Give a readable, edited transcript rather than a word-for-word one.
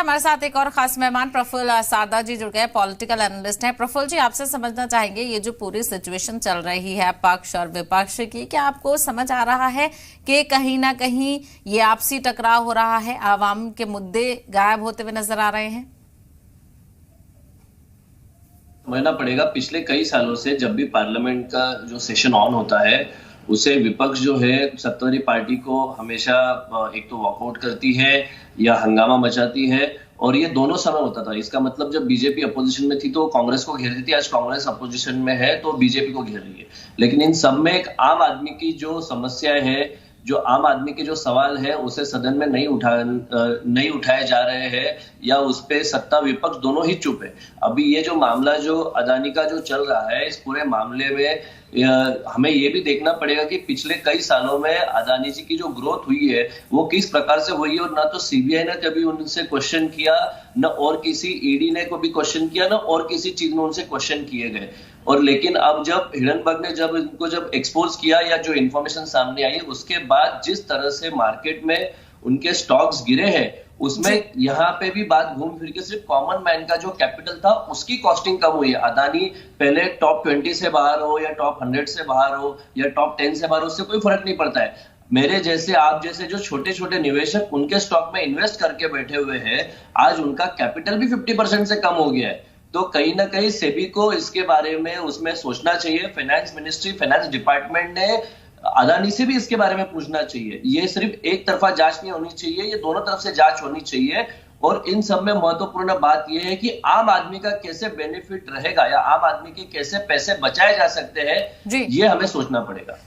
हमारे साथ एक और खास मेहमान प्रफुल्ल सारदा जी जुड़ गए, पॉलिटिकल एनालिस्ट हैं। प्रफुल्ल जी, आपसे समझना चाहेंगे ये जो पूरी सिचुएशन चल रही है पक्ष और विपक्ष की, क्या आपको समझ आ रहा है कि कहीं ना कहीं ये आपसी टकराव हो रहा है, आवाम के मुद्दे गायब होते हुए नजर आ रहे हैं? समझना पड़ेगा, पिछले कई सालों से जब भी पार्लियामेंट का जो सेशन ऑन होता है उसे विपक्ष जो है सत्ताधारी पार्टी को हमेशा एक तो वॉकआउट करती है या हंगामा मचाती है, और ये दोनों समय होता था। इसका मतलब जब बीजेपी अपोजिशन में थी तो कांग्रेस को घेरती थी, आज कांग्रेस अपोजिशन में है तो बीजेपी को घेर रही है। लेकिन इन सब में एक आम आदमी की जो समस्या है, जो आम आदमी के जो सवाल है उसे सदन में नहीं उठाए जा रहे हैं, या उस पे सत्ता विपक्ष दोनों ही चुप है। अभी ये जो मामला जो अदानी का जो चल रहा है, इस पूरे मामले में हमें ये भी देखना पड़ेगा कि पिछले कई सालों में अदानी जी की जो ग्रोथ हुई है वो किस प्रकार से हुई है, और ना तो सीबीआई ने कभी उनसे क्वेश्चन किया, न और किसी ईडी ने कभी क्वेश्चन किया, न और किसी चीज में उनसे क्वेश्चन किए गए। और लेकिन अब जब हिडनबर्ग ने जब एक्सपोज किया या जो इन्फॉर्मेशन सामने आई, उसके बाद जिस तरह से मार्केट में उनके स्टॉक्स गिरे हैं, उसमें यहाँ पे भी बात घूम फिर के सिर्फ कॉमन मैन का जो कैपिटल था उसकी कॉस्टिंग कम हुई है। अदानी पहले टॉप 20 से बाहर हो या टॉप 100 से बाहर हो या टॉप 10 से बाहर हो, उससे कोई फर्क नहीं पड़ता है। मेरे जैसे, आप जैसे जो छोटे छोटे निवेशक उनके स्टॉक में इन्वेस्ट करके बैठे हुए हैं, आज उनका कैपिटल भी 50% से कम हो गया है। तो कहीं ना कहीं सेबी को इसके बारे में उसमें सोचना चाहिए। फाइनेंस मिनिस्ट्री, फाइनेंस डिपार्टमेंट ने अदानी से भी इसके बारे में पूछना चाहिए। ये सिर्फ एक तरफा जांच नहीं होनी चाहिए, ये दोनों तरफ से जांच होनी चाहिए। और इन सब में महत्वपूर्ण बात यह है कि आम आदमी का कैसे बेनिफिट रहेगा या आम आदमी के कैसे पैसे बचाए जा सकते हैं, ये हमें सोचना पड़ेगा।